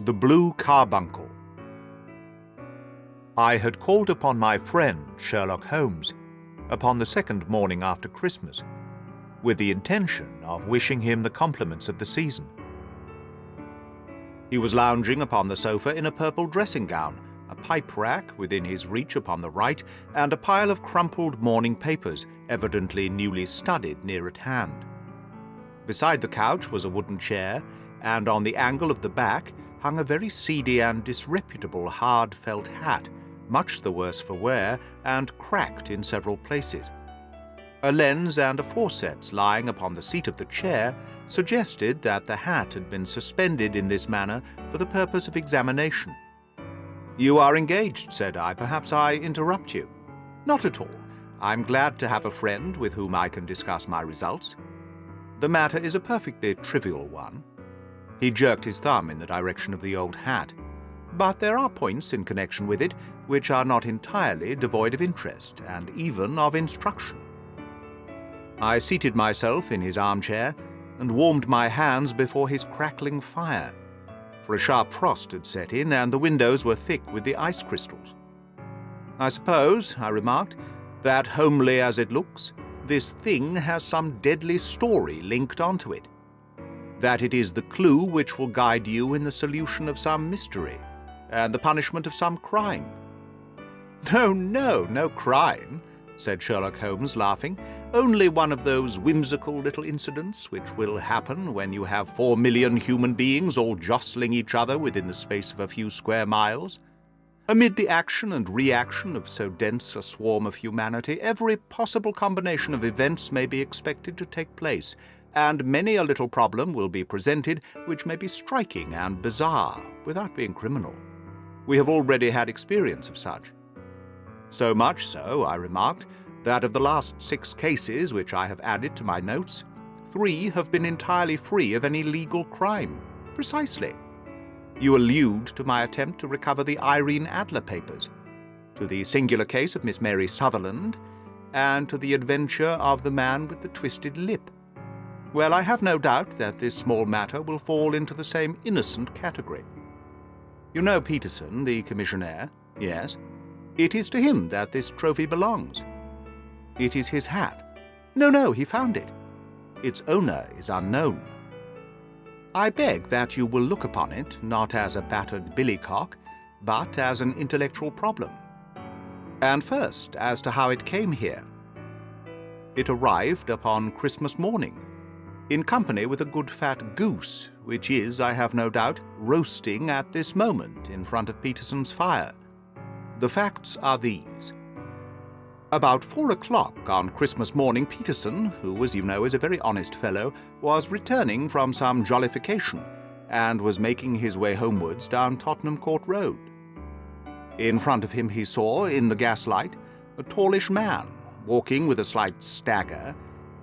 The Blue Carbuncle. I had called upon my friend Sherlock Holmes upon the second morning after Christmas, with the intention of wishing him the compliments of the season. He was lounging upon the sofa in a purple dressing gown, a pipe rack within his reach upon the right, and a pile of crumpled morning papers, evidently newly studied, near at hand. Beside the couch was a wooden chair, and on the angle of the back hung a very seedy and disreputable hard felt hat, much the worse for wear and cracked in several places. A lens and a forceps lying upon the seat of the chair suggested that the hat had been suspended in this manner for the purpose of examination. "You are engaged," said I. "Perhaps I interrupt you." "Not at all. I'm glad to have a friend with whom I can discuss my results. The matter is a perfectly trivial one." He jerked his thumb in the direction of the old hat. "But there are points in connection with it which are not entirely devoid of interest, and even of instruction." I seated myself in his armchair and warmed my hands before his crackling fire, for a sharp frost had set in and the windows were thick with the ice crystals. "I suppose," I remarked, "that homely as it looks, this thing has some deadly story linked onto it. That it is the clue which will guide you in the solution of some mystery and the punishment of some crime." No crime," said Sherlock Holmes, laughing. "Only one of those whimsical little incidents which will happen when you have 4 million human beings all jostling each other within the space of a few square miles. Amid the action and reaction of so dense a swarm of humanity, every possible combination of events may be expected to take place, and many a little problem will be presented which may be striking and bizarre without being criminal. We have already had experience of such. So much so," I remarked, "that of the last 6 cases which I have added to my notes, 3 have been entirely free of any legal crime." "Precisely. You allude to my attempt to recover the Irene Adler papers, to the singular case of Miss Mary Sutherland, and to the adventure of the man with the twisted lip. Well, I have no doubt that this small matter will fall into the same innocent category. You know Peterson, the commissionaire? Yes. It is to him that this trophy belongs. It is his hat. No, he found it. Its owner is unknown. I beg that you will look upon it not as a battered billycock, but as an intellectual problem. And first, as to how it came here. It arrived upon Christmas morning, in company with a good fat goose, which is, I have no doubt, roasting at this moment in front of Peterson's fire. The facts are these. About 4 o'clock on Christmas morning, Peterson, who, as you know, is a very honest fellow, was returning from some jollification, and was making his way homewards down Tottenham Court Road. In front of him he saw, in the gaslight, a tallish man, walking with a slight stagger,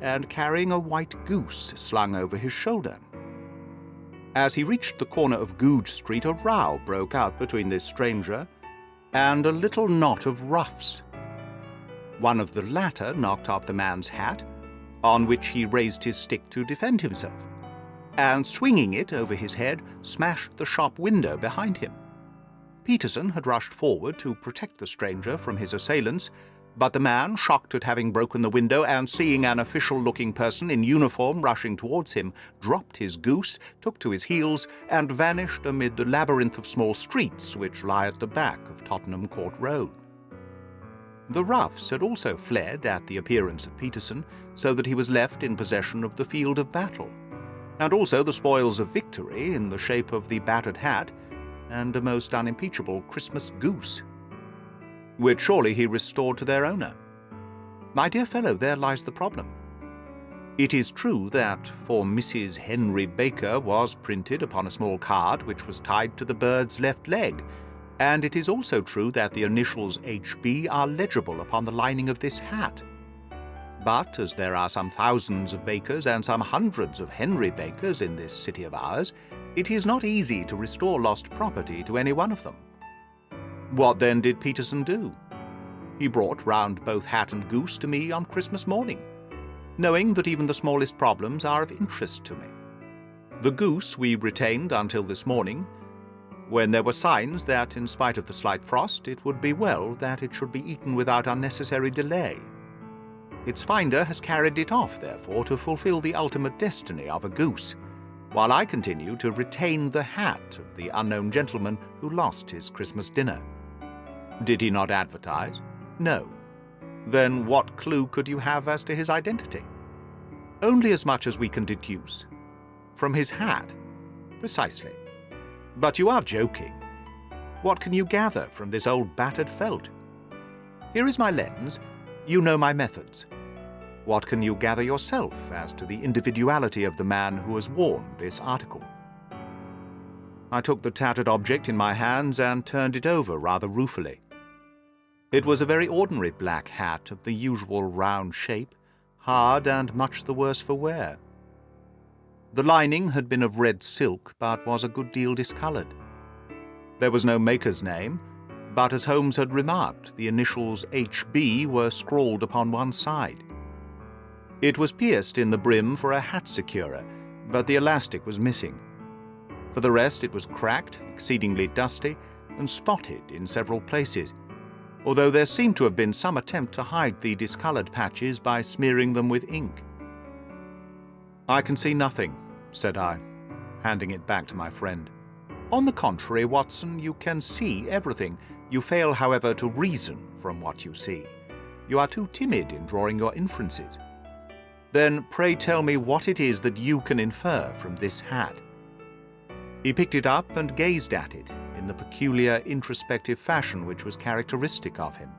and carrying a white goose slung over his shoulder. As he reached the corner of Goodge Street, a row broke out between this stranger and a little knot of roughs. One of the latter knocked off the man's hat, on which he raised his stick to defend himself, and swinging it over his head, smashed the shop window behind him. Peterson had rushed forward to protect the stranger from his assailants, but the man, shocked at having broken the window and seeing an official-looking person in uniform rushing towards him, dropped his goose, took to his heels, and vanished amid the labyrinth of small streets which lie at the back of Tottenham Court Road. The roughs had also fled at the appearance of Peterson, so that he was left in possession of the field of battle, and also the spoils of victory in the shape of the battered hat and a most unimpeachable Christmas goose, which surely he restored to their owner. My dear fellow, there lies the problem. It is true that "For Mrs. Henry Baker" was printed upon a small card which was tied to the bird's left leg, and it is also true that the initials H.B. are legible upon the lining of this hat. But as there are some thousands of Bakers and some hundreds of Henry Bakers in this city of ours, it is not easy to restore lost property to any one of them. What then did Peterson do? He brought round both hat and goose to me on Christmas morning, knowing that even the smallest problems are of interest to me. The goose we retained until this morning, when there were signs that, in spite of the slight frost, it would be well that it should be eaten without unnecessary delay. Its finder has carried it off, therefore, to fulfill the ultimate destiny of a goose, while I continue to retain the hat of the unknown gentleman who lost his Christmas dinner. Did he not advertise? No. Then what clue could you have as to his identity? Only as much as we can deduce. From his hat? Precisely. But you are joking. What can you gather from this old battered felt? Here is my lens. You know my methods. What can you gather yourself as to the individuality of the man who has worn this article? I took the tattered object in my hands and turned it over rather ruefully. It was a very ordinary black hat of the usual round shape, hard and much the worse for wear. The lining had been of red silk, but was a good deal discoloured. There was no maker's name, but as Holmes had remarked, the initials HB were scrawled upon one side. It was pierced in the brim for a hat securer, but the elastic was missing. For the rest, it was cracked, exceedingly dusty, and spotted in several places, although there seemed to have been some attempt to hide the discoloured patches by smearing them with ink. "I can see nothing," said I, handing it back to my friend. "On the contrary, Watson, you can see everything. You fail, however, to reason from what you see. You are too timid in drawing your inferences. Then pray tell me what it is that you can infer from this hat." He picked it up and gazed at it in the peculiar introspective fashion which was characteristic of him.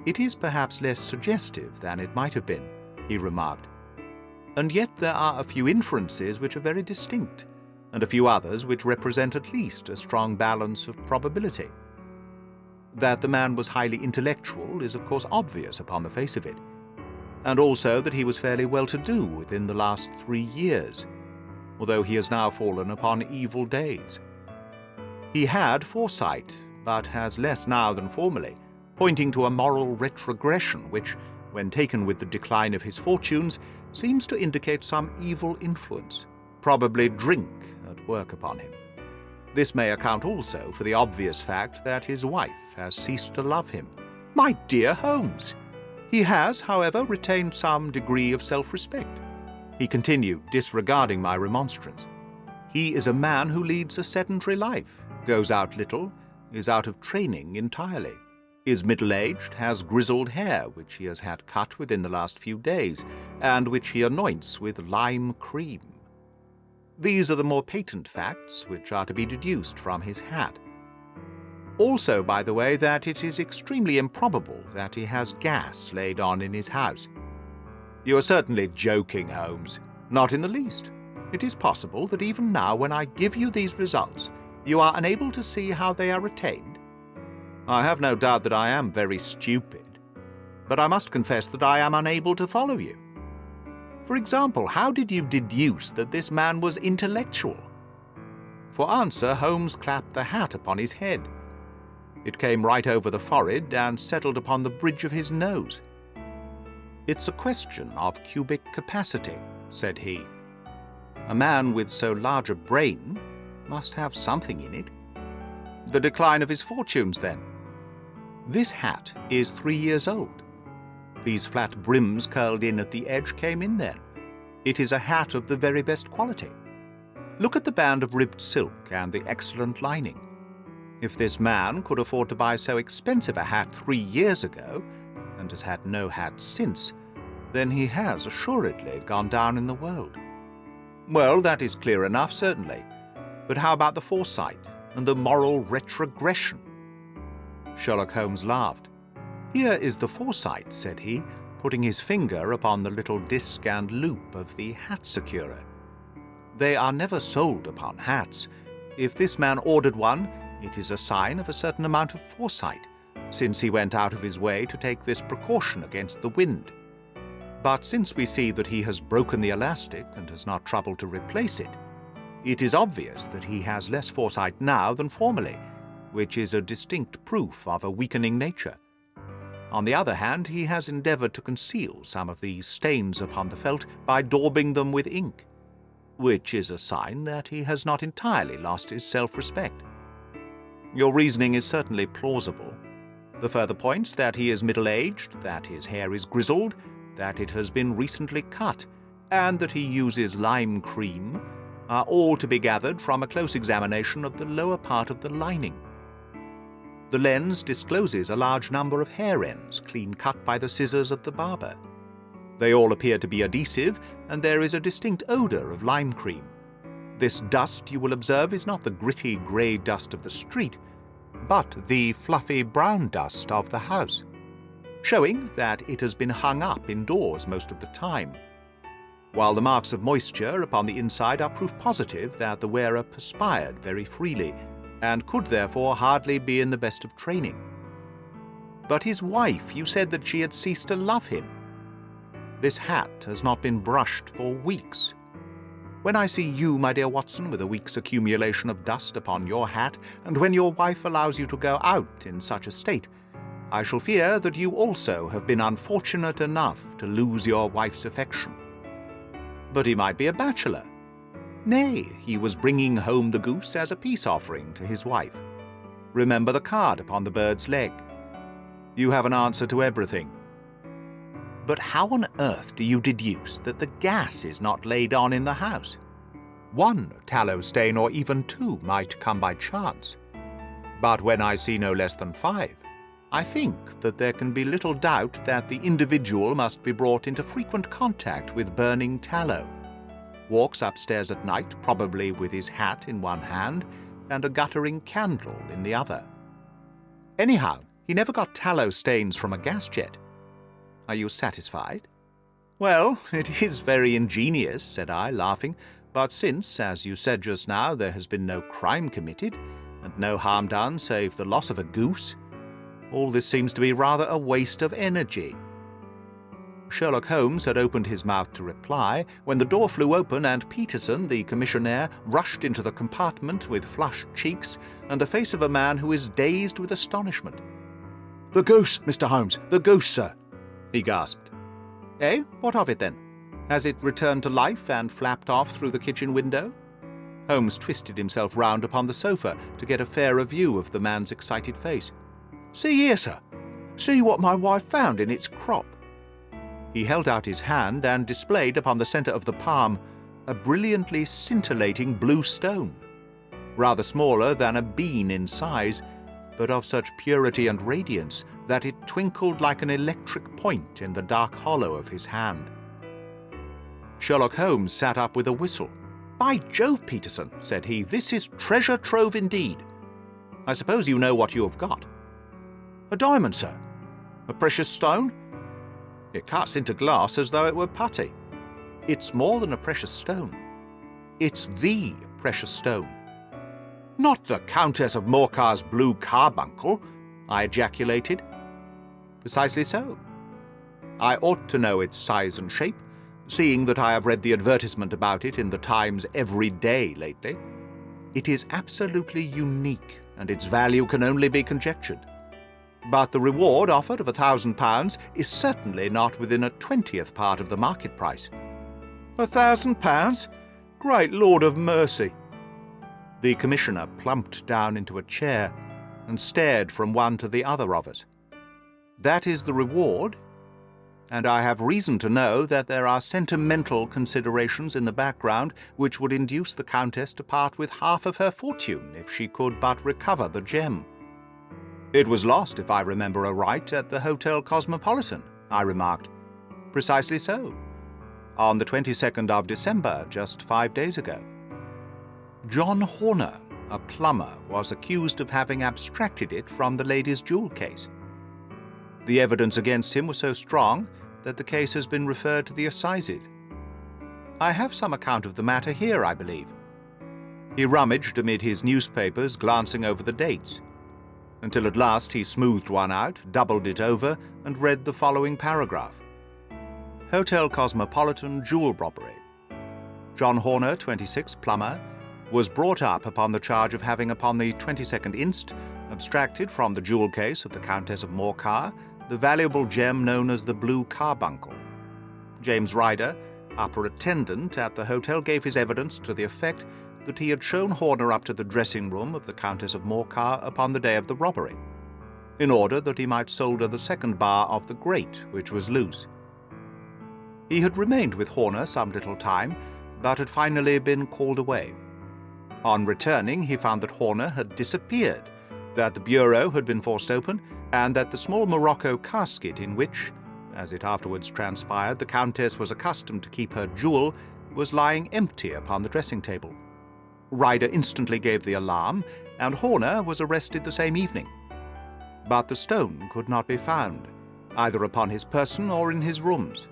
"It is perhaps less suggestive than it might have been," he remarked, "and yet there are a few inferences which are very distinct, and a few others which represent at least a strong balance of probability. That the man was highly intellectual is of course obvious upon the face of it, and also that he was fairly well-to-do within the last 3 years, although he has now fallen upon evil days. He had foresight, but has less now than formerly, pointing to a moral retrogression which, when taken with the decline of his fortunes, seems to indicate some evil influence, probably drink, at work upon him. This may account also for the obvious fact that his wife has ceased to love him." "My dear Holmes! He has, however, retained some degree of self-respect," he continued, disregarding my remonstrance. "He is a man who leads a sedentary life, goes out little, is out of training entirely, is middle-aged, has grizzled hair which he has had cut within the last few days, and which he anoints with lime cream. These are the more patent facts which are to be deduced from his hat. Also, by the way, that it is extremely improbable that he has gas laid on in his house." "You are certainly joking, Holmes." "Not in the least. It is possible that even now, when I give you these results, you are unable to see how they are attained. I have no doubt that I am very stupid, but I must confess that I am unable to follow you. For example, how did you deduce that this man was intellectual?" For answer, Holmes clapped the hat upon his head. It came right over the forehead and settled upon the bridge of his nose. "It's a question of cubic capacity," said he. "A man with so large a brain must have something in it." "The decline of his fortunes, then?" "This hat is 3 years old. These flat brims curled in at the edge came in then. It is a hat of the very best quality. Look at the band of ribbed silk and the excellent lining. If this man could afford to buy so expensive a hat 3 years ago, and has had no hat since, then he has assuredly gone down in the world." "Well, that is clear enough, certainly. But how about the foresight and the moral retrogression?" Sherlock Holmes laughed. "Here is the foresight," said he, putting his finger upon the little disc and loop of the hat securer. "They are never sold upon hats. If this man ordered one, it is a sign of a certain amount of foresight, since he went out of his way to take this precaution against the wind. But since we see that he has broken the elastic and has not troubled to replace it, it is obvious that he has less foresight now than formerly, which is a distinct proof of a weakening nature. On the other hand, he has endeavoured to conceal some of these stains upon the felt by daubing them with ink. which is a sign that he has not entirely lost his self-respect. Your reasoning is certainly plausible. The further points that he is middle-aged, that his hair is grizzled, that it has been recently cut, and that he uses lime cream are all to be gathered from a close examination of the lower part of the lining. The lens discloses a large number of hair ends, clean cut by the scissors of the barber. They all appear to be adhesive, and there is a distinct odor of lime cream. This dust, you will observe, is not the gritty grey dust of the street, but the fluffy brown dust of the house, showing that it has been hung up indoors most of the time, while the marks of moisture upon the inside are proof positive that the wearer perspired very freely, and could therefore hardly be in the best of training. But his wife, you said that she had ceased to love him. This hat has not been brushed for weeks. When I see you, my dear Watson, with a week's accumulation of dust upon your hat, and when your wife allows you to go out in such a state, I shall fear that you also have been unfortunate enough to lose your wife's affection. But he might be a bachelor. Nay, he was bringing home the goose as a peace offering to his wife. Remember the card upon the bird's leg. You have an answer to everything. But how on earth do you deduce that the gas is not laid on in the house? One tallow stain or even two might come by chance. But when I see no less than 5, I think that there can be little doubt that the individual must be brought into frequent contact with burning tallow. Walks upstairs at night, probably with his hat in one hand and a guttering candle in the other. Anyhow, he never got tallow stains from a gas jet. Are you satisfied? Well, it is very ingenious, said I, laughing, but since, as you said just now, there has been no crime committed, and no harm done save the loss of a goose, all this seems to be rather a waste of energy. Sherlock Holmes had opened his mouth to reply, when the door flew open and Peterson, the commissionaire, rushed into the compartment with flushed cheeks and the face of a man who is dazed with astonishment. "The goose, Mr. Holmes, the goose, sir," he gasped. "Eh? What of it, then? Has it returned to life and flapped off through the kitchen window?" Holmes twisted himself round upon the sofa to get a fairer view of the man's excited face. "See here, sir. See what my wife found in its crop." He held out his hand and displayed upon the centre of the palm a brilliantly scintillating blue stone, rather smaller than a bean in size, but of such purity and radiance that it twinkled like an electric point in the dark hollow of his hand. Sherlock Holmes sat up with a whistle. "By Jove, Peterson," said he, "this is treasure trove indeed. I suppose you know what you have got." "A diamond, sir." "A precious stone?" "It cuts into glass as though it were putty." "It's more than a precious stone. It's the precious stone." "Not the Countess of Morcar's blue carbuncle?" I ejaculated. "Precisely so. I ought to know its size and shape, seeing that I have read the advertisement about it in the Times every day lately. It is absolutely unique, and its value can only be conjectured. But the reward offered of £1,000 is certainly not within a 20th part of the market price." "£1,000? Great Lord of mercy!" The Commissioner plumped down into a chair and stared from one to the other of us. "That is the reward, and I have reason to know that there are sentimental considerations in the background which would induce the Countess to part with half of her fortune if she could but recover the gem." "It was lost, if I remember aright, at the Hotel Cosmopolitan," I remarked. "Precisely so. On the 22nd of December, just 5 days ago. John Horner, a plumber, was accused of having abstracted it from the lady's jewel case. The evidence against him was so strong that the case has been referred to the assizes. I have some account of the matter here, I believe." He rummaged amid his newspapers, glancing over the dates, until at last he smoothed one out, doubled it over, and read the following paragraph. "Hotel Cosmopolitan jewel robbery. John Horner, 26, plumber, was brought up upon the charge of having upon the 22nd inst. Abstracted from the jewel case of the Countess of Morcar the valuable gem known as the blue carbuncle. James Ryder, upper attendant at the hotel gave his evidence to the effect that he had shown Horner up to the dressing room of the Countess of Morcar upon the day of the robbery, in order that he might solder the second bar of the grate, which was loose. He had remained with Horner some little time, but had finally been called away. On returning, he found that Horner had disappeared, that the bureau had been forced open, and that the small morocco casket in which, as it afterwards transpired, the Countess was accustomed to keep her jewel, was lying empty upon the dressing-table. Ryder instantly gave the alarm, and Horner was arrested the same evening. But the stone could not be found, either upon his person or in his rooms.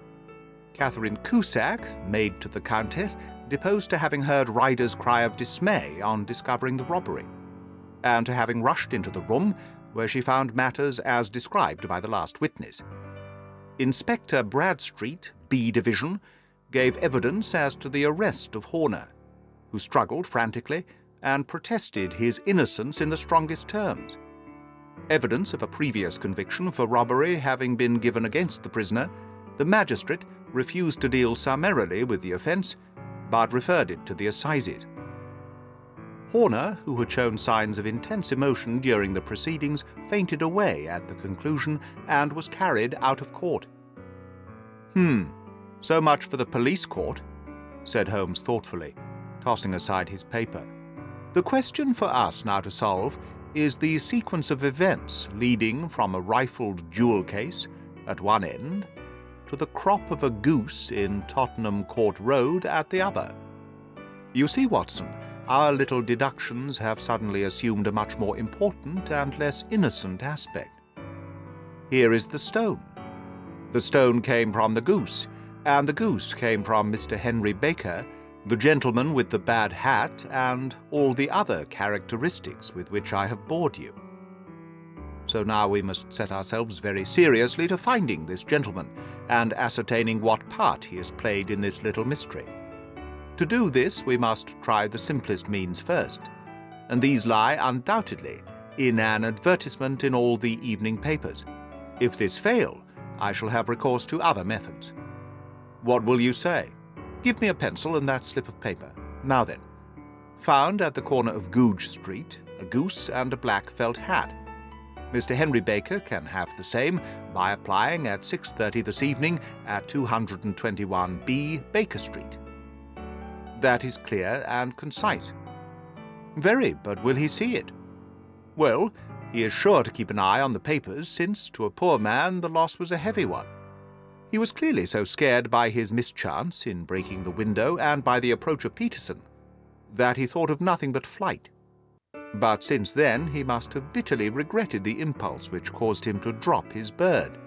Catherine Cusack, maid to the Countess, deposed to having heard Ryder's cry of dismay on discovering the robbery, and to having rushed into the room, where she found matters as described by the last witness. Inspector Bradstreet, B Division, gave evidence as to the arrest of Horner, who struggled frantically and protested his innocence in the strongest terms. Evidence of a previous conviction for robbery having been given against the prisoner, the magistrate refused to deal summarily with the offence, but referred it to the assizes. Horner, who had shown signs of intense emotion during the proceedings, fainted away at the conclusion and was carried out of court. So much for the police court," said Holmes thoughtfully, tossing aside his paper. "The question for us now to solve is the sequence of events leading from a rifled jewel case at one end to the crop of a goose in Tottenham Court Road at the other. You see, Watson, our little deductions have suddenly assumed a much more important and less innocent aspect. Here is the stone. The stone came from the goose, and the goose came from Mr. Henry Baker, the gentleman with the bad hat, and all the other characteristics with which I have bored you. So now we must set ourselves very seriously to finding this gentleman and ascertaining what part he has played in this little mystery. To do this, we must try the simplest means first, and these lie undoubtedly in an advertisement in all the evening papers. If this fail, I shall have recourse to other methods. What will you say? Give me a pencil and that slip of paper. Now then, found at the corner of Goodge Street, a goose and a black felt hat. Mr. Henry Baker can have the same by applying at 6:30 this evening at 221B Baker Street. That is clear and concise. Very, but will he see it? Well, he is sure to keep an eye on the papers, since, to a poor man, the loss was a heavy one. He was clearly so scared by his mischance in breaking the window and by the approach of Peterson that he thought of nothing but flight. But since then he must have bitterly regretted the impulse which caused him to drop his bird.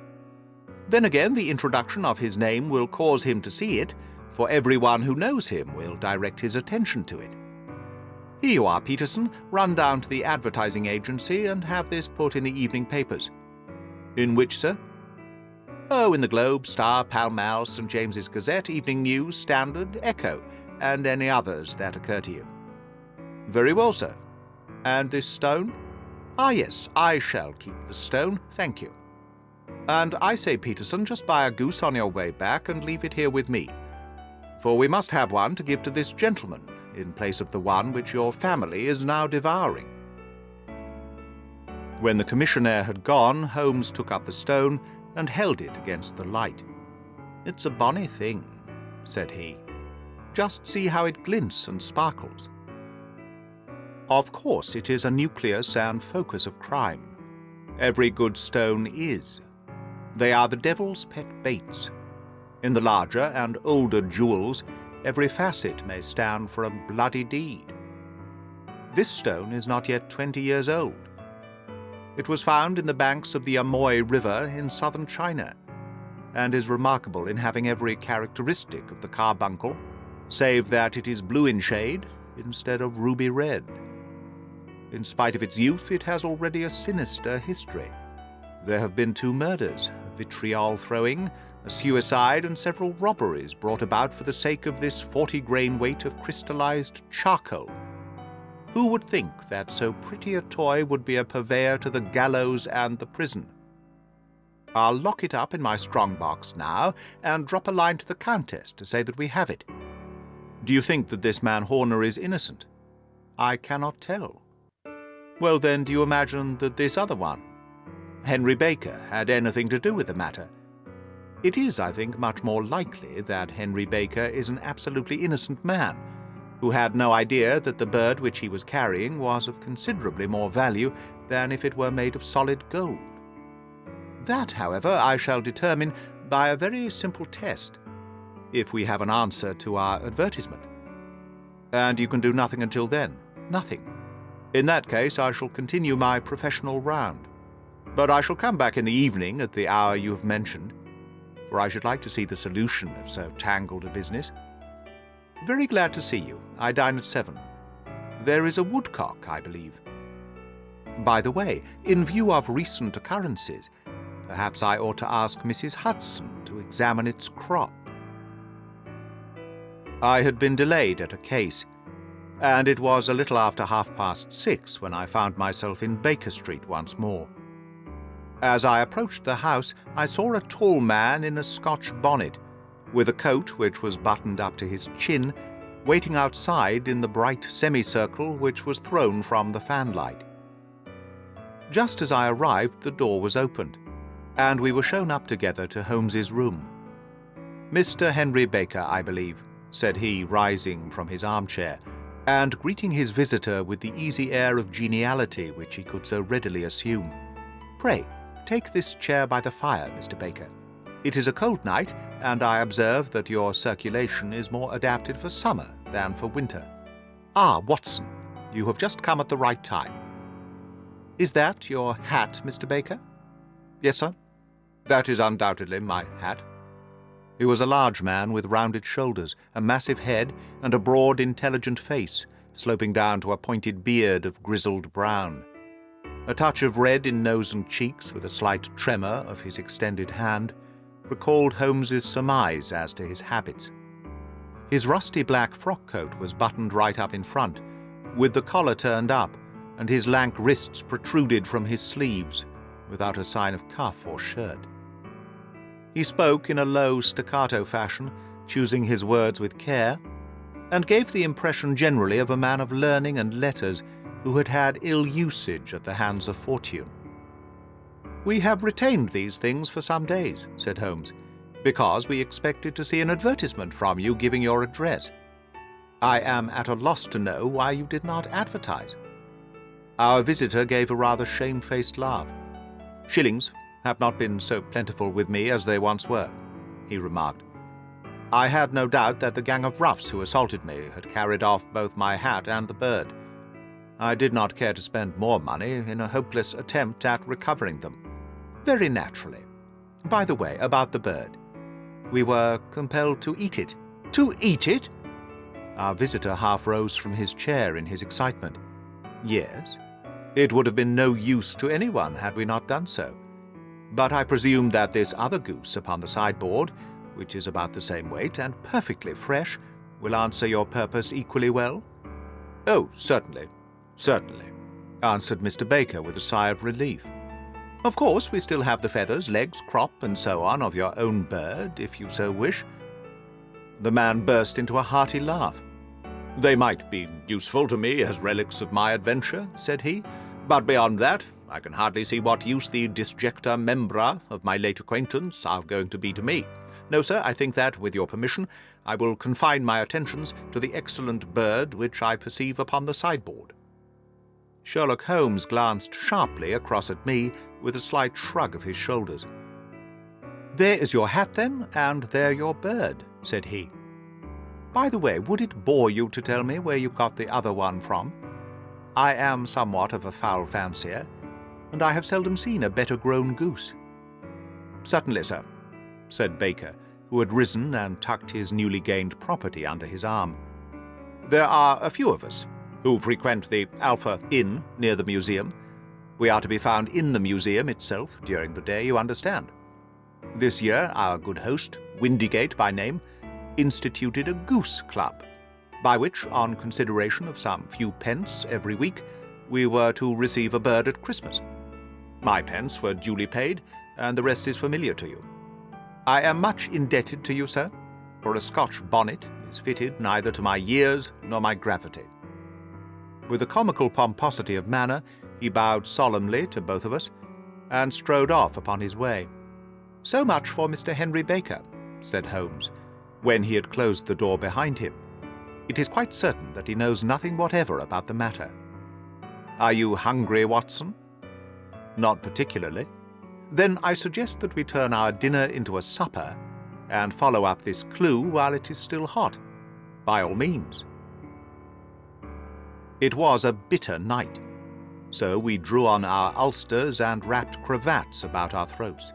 Then again, the introduction of his name will cause him to see it, for everyone who knows him will direct his attention to it. Here you are, Peterson. Run down to the advertising agency and have this put in the evening papers. In which, sir? Oh, in the Globe, Star, Pall Mall, St. James's Gazette, Evening News, Standard, Echo, and any others that occur to you. Very well, sir. And this stone? Ah, yes, I shall keep the stone, thank you. And I say, Peterson, just buy a goose on your way back and leave it here with me, for we must have one to give to this gentleman, in place of the one which your family is now devouring." When the commissionaire had gone, Holmes took up the stone and held it against the light. "It's a bonny thing," said he. "Just see how it glints and sparkles. Of course, it is a nucleus and focus of crime. Every good stone is. They are the devil's pet baits. In the larger and older jewels, every facet may stand for a bloody deed. This stone is not yet 20 years old. It was found in the banks of the Amoy River in southern China, and is remarkable in having every characteristic of the carbuncle, save that it is blue in shade instead of ruby red. In spite of its youth, it has already a sinister history. There have been 2 murders, vitriol throwing, a suicide, and several robberies brought about for the sake of this 40-grain weight of crystallized charcoal. Who would think that so pretty a toy would be a purveyor to the gallows and the prison? I'll lock it up in my strong-box now and drop a line to the Countess to say that we have it. Do you think that this man Horner is innocent? I cannot tell. Well, then, do you imagine that this other one, Henry Baker, had anything to do with the matter? It is, I think, much more likely that Henry Baker is an absolutely innocent man, who had no idea that the bird which he was carrying was of considerably more value than if it were made of solid gold. That, however, I shall determine by a very simple test, if we have an answer to our advertisement. And you can do nothing until then? Nothing. In that case, I shall continue my professional round. But I shall come back in the evening at the hour you have mentioned, for I should like to see the solution of so tangled a business. Very glad to see you. I dine at 7. There is a woodcock, I believe. By the way, in view of recent occurrences, perhaps I ought to ask Mrs. Hudson to examine its crop. I had been delayed at a case, and it was a little after 6:30 when I found myself in Baker Street once more. As I approached the house, I saw a tall man in a Scotch bonnet, with a coat which was buttoned up to his chin, waiting outside in the bright semicircle which was thrown from the fanlight. Just as I arrived, the door was opened, and we were shown up together to Holmes's room. "Mr. Henry Baker, I believe," said he, rising from his armchair, and greeting his visitor with the easy air of geniality which he could so readily assume. "Pray, take this chair by the fire, Mr. Baker. It is a cold night, and I observe that your circulation is more adapted for summer than for winter. Ah, Watson, you have just come at the right time. Is that your hat, Mr. Baker?" "Yes, sir. That is undoubtedly my hat." He was a large man with rounded shoulders, a massive head, and a broad, intelligent face, sloping down to a pointed beard of grizzled brown. A touch of red in nose and cheeks, with a slight tremor of his extended hand, recalled Holmes's surmise as to his habits. His rusty black frock-coat was buttoned right up in front, with the collar turned up, and his lank wrists protruded from his sleeves, without a sign of cuff or shirt. He spoke in a low staccato fashion, choosing his words with care, and gave the impression generally of a man of learning and letters who had had ill usage at the hands of fortune. "We have retained these things for some days," said Holmes, "because we expected to see an advertisement from you giving your address. I am at a loss to know why you did not advertise." Our visitor gave a rather shamefaced laugh. "Shillings have not been so plentiful with me as they once were," he remarked. "I had no doubt that the gang of roughs who assaulted me had carried off both my hat and the bird. I did not care to spend more money in a hopeless attempt at recovering them. Very naturally. By the way, about the bird. We were compelled to eat it." "To eat it?" Our visitor half rose from his chair in his excitement. "Yes. It would have been no use to anyone had we not done so. But I presume that this other goose upon the sideboard, which is about the same weight and perfectly fresh, will answer your purpose equally well?" "Oh, certainly, certainly," answered Mr. Baker with a sigh of relief. "Of course, we still have the feathers, legs, crop, and so on of your own bird, if you so wish." The man burst into a hearty laugh. "They might be useful to me as relics of my adventure," said he, "but beyond that, I can hardly see what use the disjecta membra of my late acquaintance are going to be to me. No, sir, I think that, with your permission, I will confine my attentions to the excellent bird which I perceive upon the sideboard." Sherlock Holmes glanced sharply across at me with a slight shrug of his shoulders. "There is your hat, then, and there your bird," said he. "By the way, would it bore you to tell me where you got the other one from? I am somewhat of a fowl fancier, and I have seldom seen a better-grown goose." "Certainly, sir," said Baker, who had risen and tucked his newly gained property under his arm. "There are a few of us who frequent the Alpha Inn near the museum. We are to be found in the museum itself during the day, you understand. This year our good host, Windigate by name, instituted a goose club, by which, on consideration of some few pence every week, we were to receive a bird at Christmas. My pence were duly paid, and the rest is familiar to you. I am much indebted to you, sir, for a Scotch bonnet is fitted neither to my years nor my gravity." With a comical pomposity of manner, he bowed solemnly to both of us, and strode off upon his way. "So much for Mr. Henry Baker," said Holmes, when he had closed the door behind him. "It is quite certain that he knows nothing whatever about the matter. Are you hungry, Watson?" "Not particularly." "Then I suggest that we turn our dinner into a supper and follow up this clue while it is still hot. By all means." It was a bitter night, so we drew on our ulsters and wrapped cravats about our throats.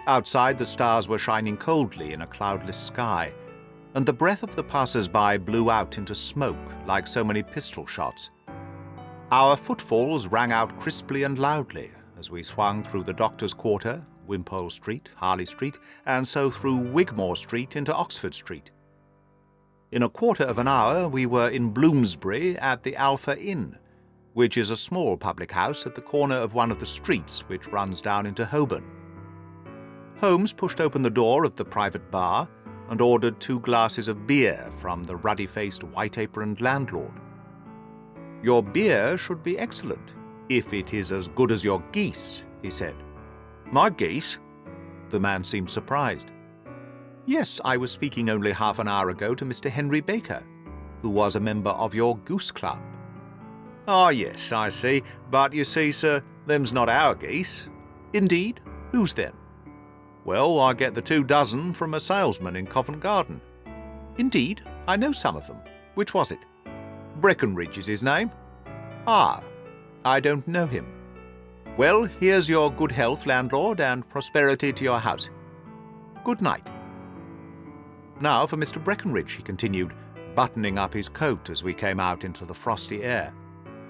Outside, the stars were shining coldly in a cloudless sky, and the breath of the passers-by blew out into smoke like so many pistol shots. Our footfalls rang out crisply and loudly as we swung through the Doctor's Quarter, Wimpole Street, Harley Street, and so through Wigmore Street into Oxford Street. In a quarter of an hour we were in Bloomsbury at the Alpha Inn, which is a small public house at the corner of one of the streets which runs down into Holborn. Holmes pushed open the door of the private bar and ordered 2 glasses of beer from the ruddy-faced, white-aproned landlord. "Your beer should be excellent, if it is as good as your geese," he said. "My geese?" The man seemed surprised. "Yes, I was speaking only half an hour ago to Mr. Henry Baker, who was a member of your goose club." "Ah, yes, I see. But you see, sir, them's not our geese." "Indeed? Whose then?" "Well, I get the 2 dozen from a salesman in Covent Garden." "Indeed? I know some of them. Which was it?" "Breckenridge is his name." "Ah, I don't know him. Well, here's your good health, landlord, and prosperity to your house. Good night." "Now for Mr. Breckenridge," he continued, buttoning up his coat as we came out into the frosty air.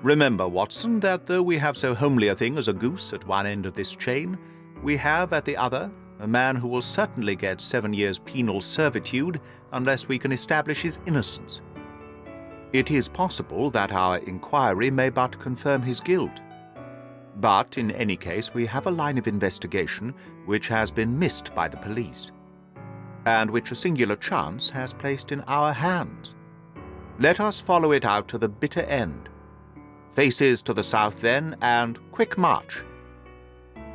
"Remember, Watson, that though we have so homely a thing as a goose at one end of this chain, we have at the other a man who will certainly get 7 years' penal servitude unless we can establish his innocence. It is possible that our inquiry may but confirm his guilt. But in any case we have a line of investigation which has been missed by the police, and which a singular chance has placed in our hands. Let us follow it out to the bitter end. Faces to the south, then, and quick march."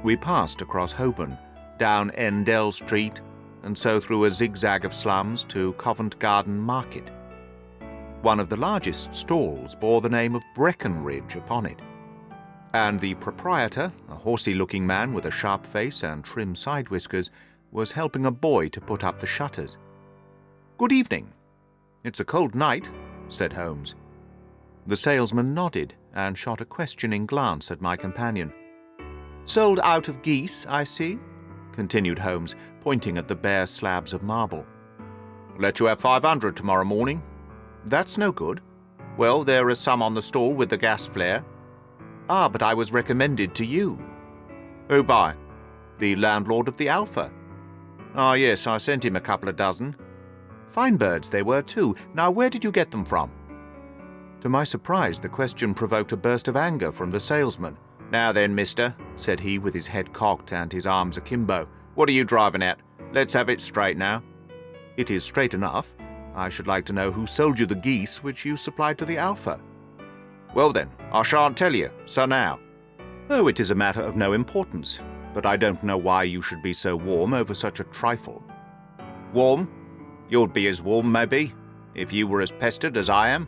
We passed across Holborn, down Endell Street, and so through a zigzag of slums to Covent Garden Market. One of the largest stalls bore the name of Breckenridge upon it, and the proprietor, a horsey-looking man with a sharp face and trim side whiskers, was helping a boy to put up the shutters. "Good evening. It's a cold night," said Holmes. The salesman nodded and shot a questioning glance at my companion. "Sold out of geese, I see," continued Holmes, pointing at the bare slabs of marble. "Let you have 500 tomorrow morning." "That's no good." "Well, there is some on the stall with the gas flare." "Ah, but I was recommended to you." "Who by?" "The landlord of the Alpha." "Ah, yes, I sent him a couple of dozen." "Fine birds they were, too. Now, where did you get them from?" To my surprise, the question provoked a burst of anger from the salesman. "Now then, mister," said he with his head cocked and his arms akimbo, "what are you driving at? Let's have it straight now." "It is straight enough. I should like to know who sold you the geese which you supplied to the Alpha." "Well then, I shan't tell you, so now." "Oh, it is a matter of no importance, but I don't know why you should be so warm over such a trifle." "Warm? You'd be as warm, maybe, if you were as pestered as I am.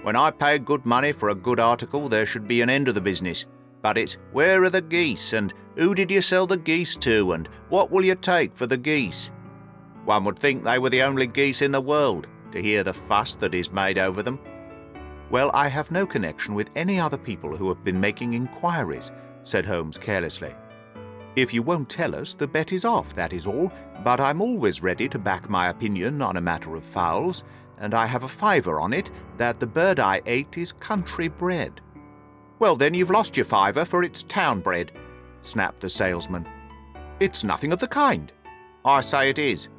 When I pay good money for a good article, there should be an end of the business. But it's, where are the geese, and who did you sell the geese to, and what will you take for the geese? One would think they were the only geese in the world, to hear the fuss that is made over them." "Well, I have no connection with any other people who have been making inquiries," said Holmes carelessly. "If you won't tell us, the bet is off, that is all, but I'm always ready to back my opinion on a matter of fowls, and I have a fiver on it that the bird I ate is country bred." "Well, then you've lost your fiver, for it's town bred," snapped the salesman. "It's nothing of the kind." "I say it is."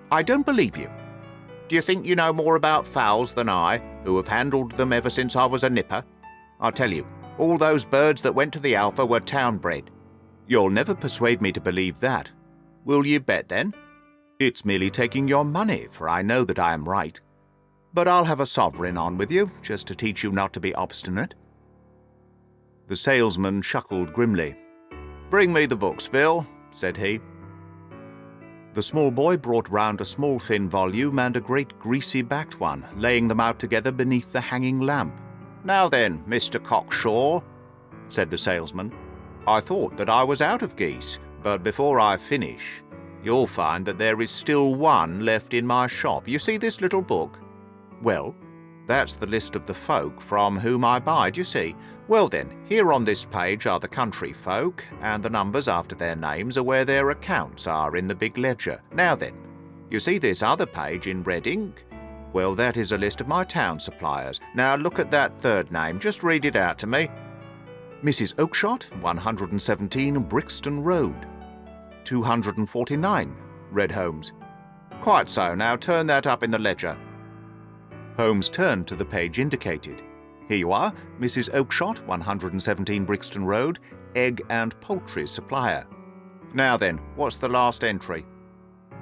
"I don't believe you." "Do you think you know more about fowls than I, who have handled them ever since I was a nipper? I tell you, all those birds that went to the Alpha were town bred. You'll never persuade me to believe that. Will you bet, then? It's merely taking your money, for I know that I am right. But I'll have a sovereign on with you, just to teach you not to be obstinate." The salesman chuckled grimly. "Bring me the books, Bill," said he. The small boy brought round a small thin volume and a great greasy-backed one, laying them out together beneath the hanging lamp. "Now then, Mr. Cockshaw," said the salesman, "I thought that I was out of geese, but before I finish, you'll find that there is still one left in my shop. You see this little book? Well, that's the list of the folk from whom I buy, do you see? Well then, here on this page are the country folk, and the numbers after their names are where their accounts are in the big ledger. Now then, you see this other page in red ink? Well, that is a list of my town suppliers. Now look at that third name, just read it out to me." "Mrs. Oakshott, 117 Brixton Road." 249, read Holmes. "Quite so, now turn that up in the ledger." Holmes turned to the page indicated. "Here you are, Mrs. Oakshott, 117 Brixton Road, egg and poultry supplier. Now then, what's the last entry?"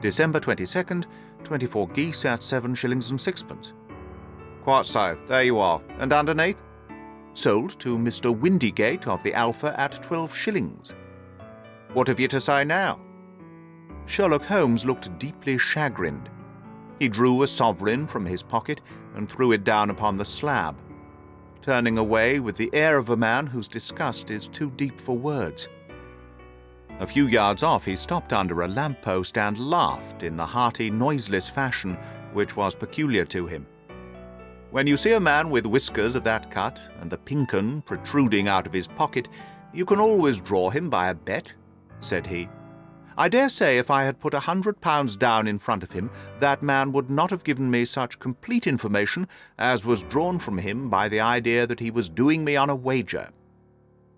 "December 22nd, 24 geese at 7 shillings and sixpence." "Quite so, there you are. And underneath?" "Sold to Mr. Windygate of the Alpha at 12 shillings. "What have you to say now?" Sherlock Holmes looked deeply chagrined. He drew a sovereign from his pocket and threw it down upon the slab, turning away with the air of a man whose disgust is too deep for words. A few yards off he stopped under a lamp-post and laughed in the hearty, noiseless fashion which was peculiar to him. "When you see a man with whiskers of that cut and the pink 'un protruding out of his pocket, you can always draw him by a bet," said he. "I dare say if I had put £100 down in front of him, that man would not have given me such complete information as was drawn from him by the idea that he was doing me on a wager.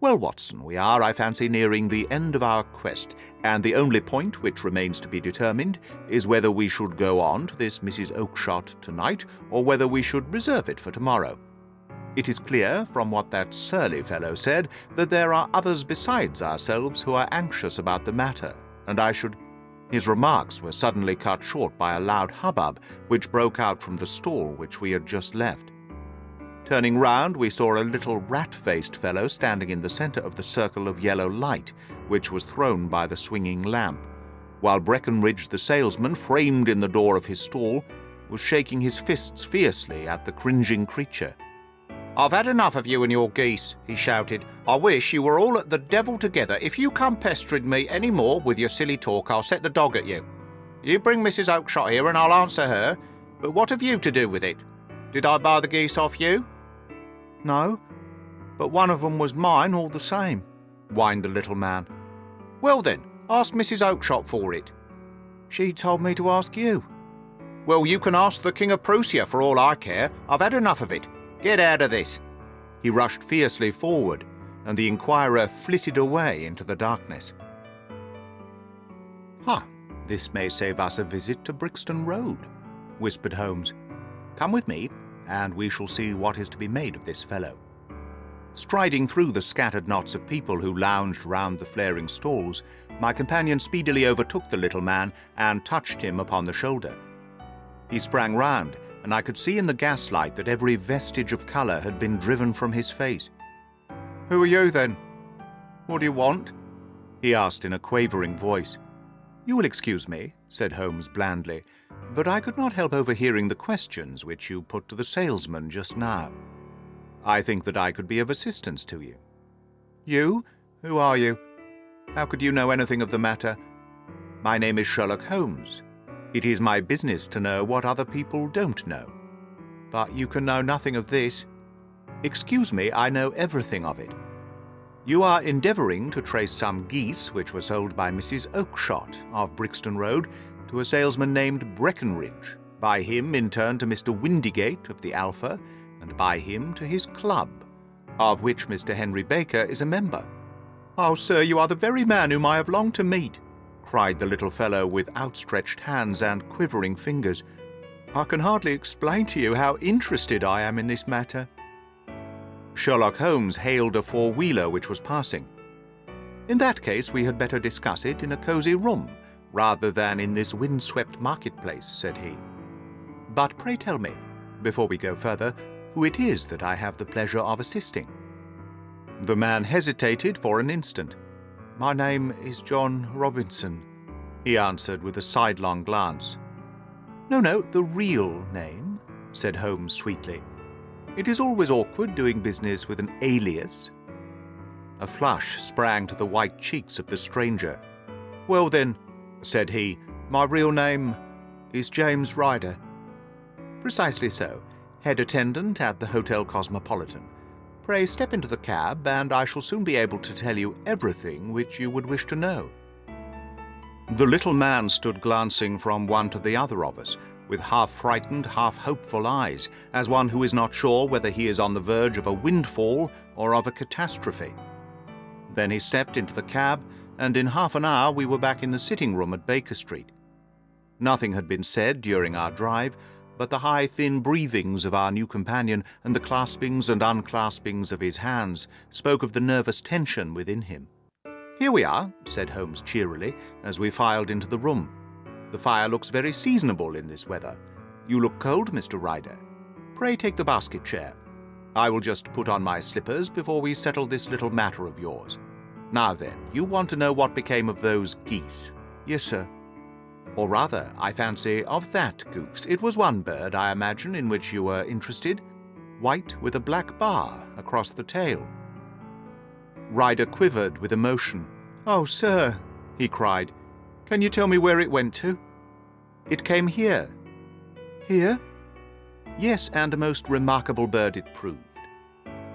Well, Watson, we are, I fancy, nearing the end of our quest, and the only point which remains to be determined is whether we should go on to this Mrs. Oakshott tonight, or whether we should reserve it for tomorrow. It is clear, from what that surly fellow said, that there are others besides ourselves who are anxious about the matter, and I should—" His remarks were suddenly cut short by a loud hubbub which broke out from the stall which we had just left. Turning round, we saw a little rat-faced fellow standing in the centre of the circle of yellow light which was thrown by the swinging lamp, while Breckenridge the salesman, framed in the door of his stall, was shaking his fists fiercely at the cringing creature. "I've had enough of you and your geese," he shouted. "I wish you were all at the devil together. If you come pestering me any more with your silly talk, I'll set the dog at you. You bring Mrs. Oakshott here and I'll answer her, but what have you to do with it? Did I buy the geese off you?" "No, but one of them was mine all the same," whined the little man. "Well then, ask Mrs. Oakshott for it." "She told me to ask you." "Well, you can ask the King of Prussia for all I care. I've had enough of it. Get out of this." He rushed fiercely forward, and the inquirer flitted away into the darkness. This may save us a visit to Brixton Road," whispered Holmes. "Come with me, and we shall see what is to be made of this fellow." Striding through the scattered knots of people who lounged round the flaring stalls, my companion speedily overtook the little man and touched him upon the shoulder. He sprang round, and I could see in the gaslight that every vestige of colour had been driven from his face. "Who are you, then? What do you want?" he asked in a quavering voice. "You will excuse me," said Holmes blandly, "but I could not help overhearing the questions which you put to the salesman just now. I think that I could be of assistance to you." "You? Who are you? How could you know anything of the matter?" "My name is Sherlock Holmes. It is my business to know what other people don't know. But you can know nothing of this." "Excuse me, I know everything of it. You are endeavouring to trace some geese which were sold by Mrs. Oakshott of Brixton Road to a salesman named Breckenridge, by him in turn to Mr. Windygate of the Alpha, and by him to his club, of which Mr. Henry Baker is a member." "Oh, sir, you are the very man whom I have longed to meet," cried the little fellow with outstretched hands and quivering fingers. "I can hardly explain to you how interested I am in this matter." Sherlock Holmes hailed a four-wheeler which was passing. "In that case, we had better discuss it in a cosy room, rather than in this windswept marketplace," said he. "But pray tell me, before we go further, who it is that I have the pleasure of assisting." The man hesitated for an instant. "My name is John Robinson," he answered with a sidelong glance. No, the real name," said Holmes sweetly. "It is always awkward doing business with an alias." A flush sprang to the white cheeks of the stranger. "Well then," said he, "my real name is James Ryder." "Precisely so, head attendant at the Hotel Cosmopolitan. Pray step into the cab, and I shall soon be able to tell you everything which you would wish to know." The little man stood glancing from one to the other of us, with half-frightened, half-hopeful eyes, as one who is not sure whether he is on the verge of a windfall or of a catastrophe. Then he stepped into the cab, and in half an hour we were back in the sitting-room at Baker Street. Nothing had been said during our drive, but the high, thin breathings of our new companion and the claspings and unclaspings of his hands spoke of the nervous tension within him. "Here we are," said Holmes cheerily, as we filed into the room. "The fire looks very seasonable in this weather. You look cold, Mr. Ryder. Pray take the basket chair. I will just put on my slippers before we settle this little matter of yours. Now then, you want to know what became of those geese?" "Yes, sir." "Or rather, I fancy, of that goose. It was one bird, I imagine, in which you were interested. White with a black bar across the tail." Ryder quivered with emotion. "Oh, sir," he cried, "can you tell me where it went to?" "It came here." "Here?" "Yes, and a most remarkable bird it proved.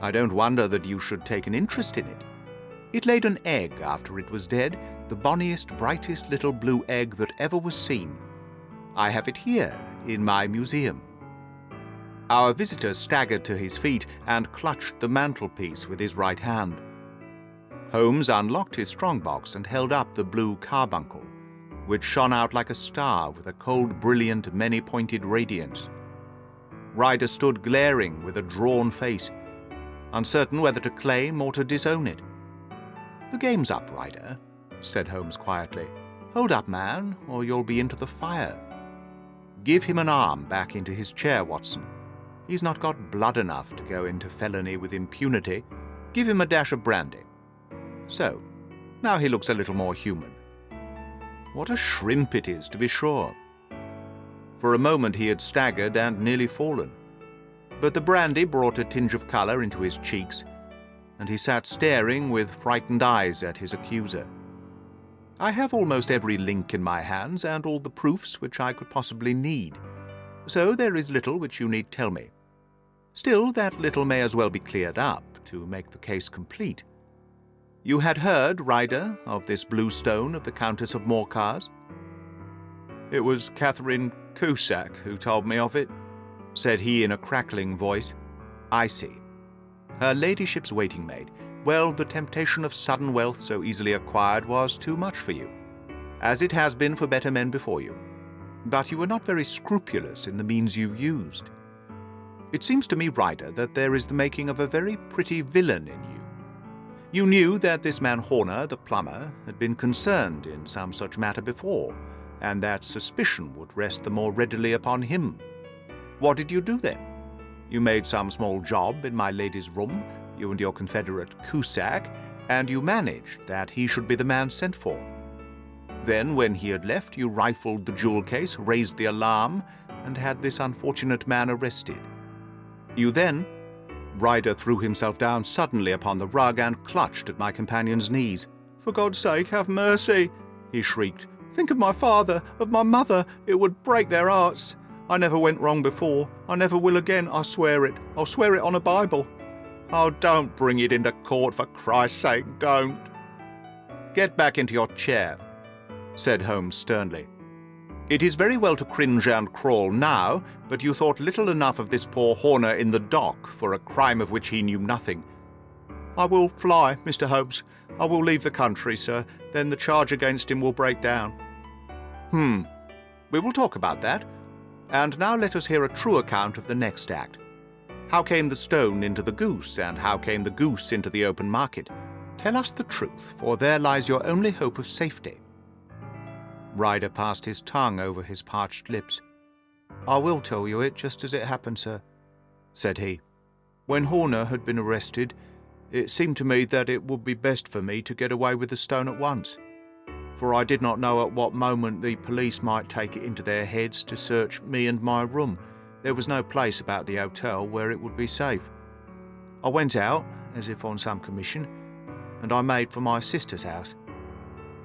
I don't wonder that you should take an interest in it. It laid an egg after it was dead, the bonniest, brightest little blue egg that ever was seen. I have it here in my museum." Our visitor staggered to his feet and clutched the mantelpiece with his right hand. Holmes unlocked his strongbox and held up the blue carbuncle, which shone out like a star with a cold, brilliant, many-pointed radiance. Ryder stood glaring with a drawn face, uncertain whether to claim or to disown it. "The game's up, Ryder," said Holmes quietly. "Hold up, man, or you'll be into the fire. Give him an arm back into his chair, Watson. He's not got blood enough to go into felony with impunity. Give him a dash of brandy. So, now he looks a little more human. What a shrimp it is, to be sure." For a moment he had staggered and nearly fallen, but the brandy brought a tinge of colour into his cheeks, and he sat staring with frightened eyes at his accuser. "I have almost every link in my hands and all the proofs which I could possibly need, so there is little which you need tell me. Still, that little may as well be cleared up to make the case complete. You had heard, Ryder, of this blue stone of the Countess of Morcar's?" "It was Catherine Cusack who told me of it," said he in a crackling voice. "I see. Her ladyship's waiting maid. Well, the temptation of sudden wealth so easily acquired was too much for you, as it has been for better men before you. But you were not very scrupulous in the means you used. It seems to me, Ryder, that there is the making of a very pretty villain in you. You knew that this man Horner, the plumber, had been concerned in some such matter before, and that suspicion would rest the more readily upon him. What did you do then? You made some small job in my lady's room, you and your confederate Cusack, and you managed that he should be the man sent for. Then, when he had left, you rifled the jewel case, raised the alarm, and had this unfortunate man arrested. You then—" Ryder threw himself down suddenly upon the rug and clutched at my companion's knees. "For God's sake, have mercy!" he shrieked. "Think of my father, of my mother. It would break their hearts. I never went wrong before. I never will again, I swear it. I'll swear it on a Bible. Oh, don't bring it into court, for Christ's sake, don't." "Get back into your chair," said Holmes sternly. "It is very well to cringe and crawl now, but you thought little enough of this poor Horner in the dock for a crime of which he knew nothing. I will fly, Mr. Holmes. I will leave the country, sir. Then the charge against him will break down." We will talk about that. And now let us hear a true account of the next act. How came the stone into the goose, and how came the goose into the open market? Tell us the truth, for there lies your only hope of safety." Ryder passed his tongue over his parched lips. "I will tell you it just as it happened, sir," said he. "When Horner had been arrested, it seemed to me that it would be best for me to get away with the stone at once, for I did not know at what moment the police might take it into their heads to search me and my room. There was no place about the hotel where it would be safe. I went out, as if on some commission, and I made for my sister's house.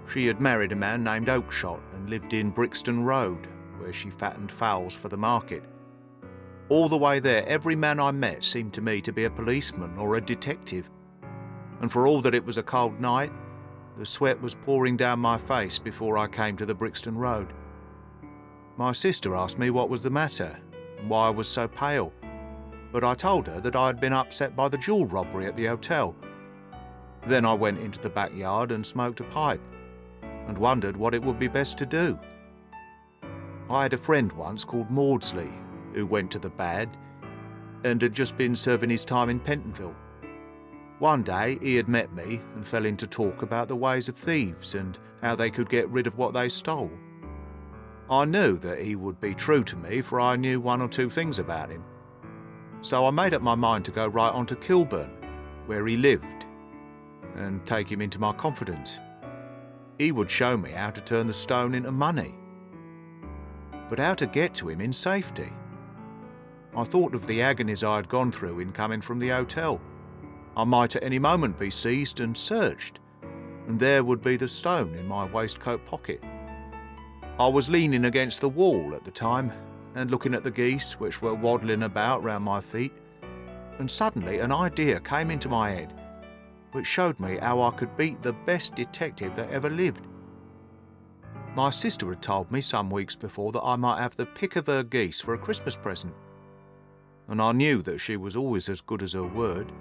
She had married a man named Oakshott and lived in Brixton Road, where she fattened fowls for the market. All the way there, every man I met seemed to me to be a policeman or a detective, and for all that it was a cold night, the sweat was pouring down my face before I came to the Brixton Road. My sister asked me what was the matter and why I was so pale, but I told her that I had been upset by the jewel robbery at the hotel. Then I went into the backyard and smoked a pipe, and wondered what it would be best to do. I had a friend once called Maudsley, who went to the bad, and had just been serving his time in Pentonville. One day he had met me and fell into talk about the ways of thieves and how they could get rid of what they stole. I knew that he would be true to me, for I knew one or two things about him. So I made up my mind to go right on to Kilburn, where he lived, and take him into my confidence. He would show me how to turn the stone into money, but how to get to him in safety. I thought of the agonies I had gone through in coming from the hotel. I might at any moment be seized and searched, and there would be the stone in my waistcoat pocket. I was leaning against the wall at the time and looking at the geese which were waddling about round my feet, and suddenly an idea came into my head which showed me how I could beat the best detective that ever lived. My sister had told me some weeks before that I might have the pick of her geese for a Christmas present, and I knew that she was always as good as her word.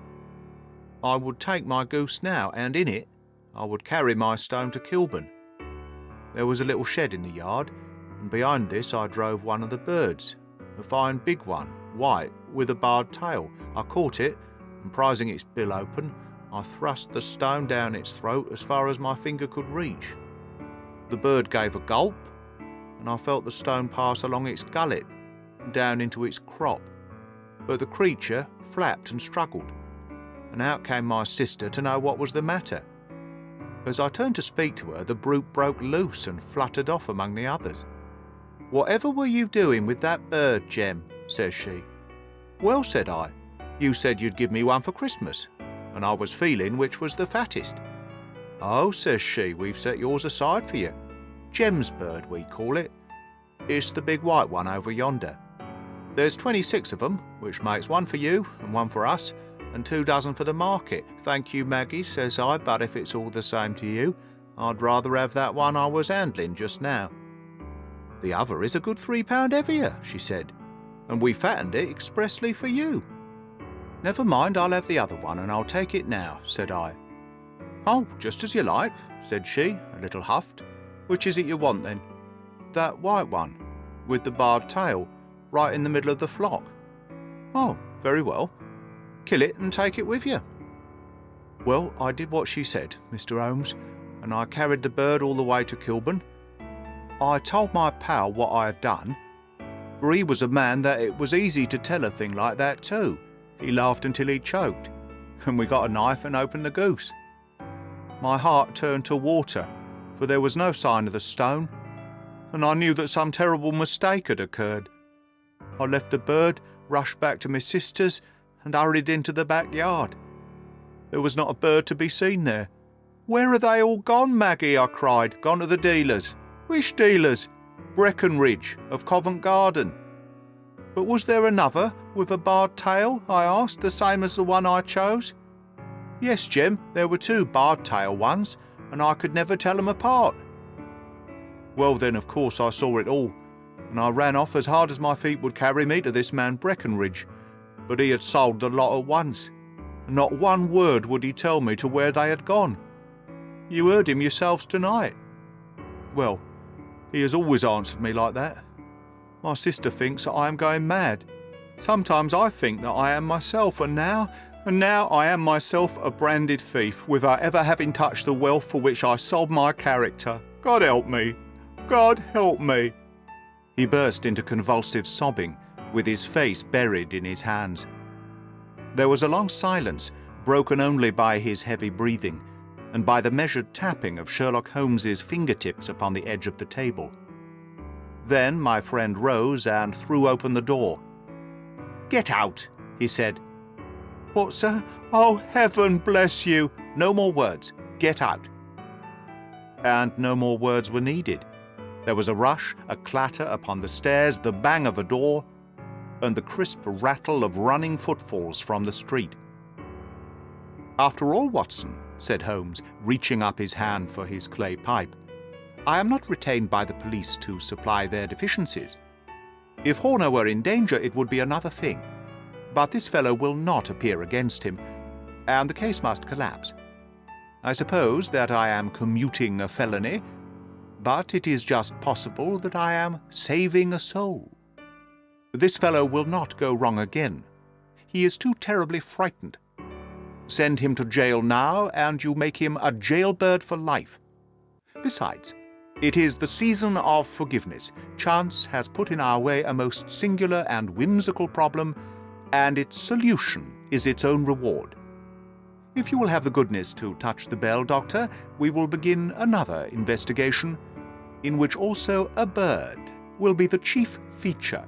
I would take my goose now, and in it I would carry my stone to Kilburn. There was a little shed in the yard, and behind this I drove one of the birds, a fine big one, white, with a barred tail. I caught it, and prizing its bill open, I thrust the stone down its throat as far as my finger could reach. The bird gave a gulp, and I felt the stone pass along its gullet and down into its crop. But the creature flapped and struggled, and out came my sister to know what was the matter. As I turned to speak to her, the brute broke loose and fluttered off among the others. "Whatever were you doing with that bird, Jem?" says she. "Well," said I, "you said you'd give me one for Christmas, and I was feeling which was the fattest." "Oh," says she, "we've set yours aside for you. Jem's bird, we call it. It's the big white one over yonder. There's 26 of them, which makes one for you and one for us, and 2 dozen for the market." "Thank you, Maggie," says I, "but if it's all the same to you, I'd rather have that one I was handling just now." "The other is a good £3 heavier," she said, "and we fattened it expressly for you." "Never mind, I'll have the other one, and I'll take it now," said I. "Oh, just as you like," said she, a little huffed. "Which is it you want, then?" "That white one, with the barred tail, right in the middle of the flock." "Oh, very well. Kill it and take it with you." Well, I did what she said, Mr. Holmes, and I carried the bird all the way to Kilburn. I told my pal what I had done, for he was a man that it was easy to tell a thing like that too. He laughed until he choked, and we got a knife and opened the goose. My heart turned to water, for there was no sign of the stone, and I knew that some terrible mistake had occurred. I left the bird, rushed back to my sister's, and hurried into the backyard. There was not a bird to be seen there. "Where are they all gone, Maggie?" I cried. "Gone to the dealers." "Which dealers?" "Breckenridge, of Covent Garden." "But was there another, with a barred tail?" I asked, "the same as the one I chose?" "Yes, Jem, there were 2 barred tail ones, and I could never tell them apart." Well then, of course I saw it all, and I ran off as hard as my feet would carry me to this man Breckenridge, but he had sold the lot at once, and not one word would he tell me to where they had gone. You heard him yourselves tonight. Well, he has always answered me like that. My sister thinks that I am going mad. Sometimes I think that I am myself, and now and now I am myself a branded thief without ever having touched the wealth for which I sold my character. God help me! God help me!" He burst into convulsive sobbing, with his face buried in his hands. There was a long silence, broken only by his heavy breathing, and by the measured tapping of Sherlock Holmes's fingertips upon the edge of the table. Then my friend rose and threw open the door. "Get out," he said. "What, sir? Oh, heaven bless you!" "No more words. Get out." And no more words were needed. There was a rush, a clatter upon the stairs, the bang of a door, and the crisp rattle of running footfalls from the street. "After all, Watson," said Holmes, reaching up his hand for his clay pipe, "I am not retained by the police to supply their deficiencies. If Horner were in danger, it would be another thing. But this fellow will not appear against him, and the case must collapse. I suppose that I am commuting a felony, but it is just possible that I am saving a soul. This fellow will not go wrong again. He is too terribly frightened. Send him to jail now, and you make him a jailbird for life. Besides, it is the season of forgiveness. Chance has put in our way a most singular and whimsical problem, and its solution is its own reward. If you will have the goodness to touch the bell, Doctor, we will begin another investigation, in which also a bird will be the chief feature."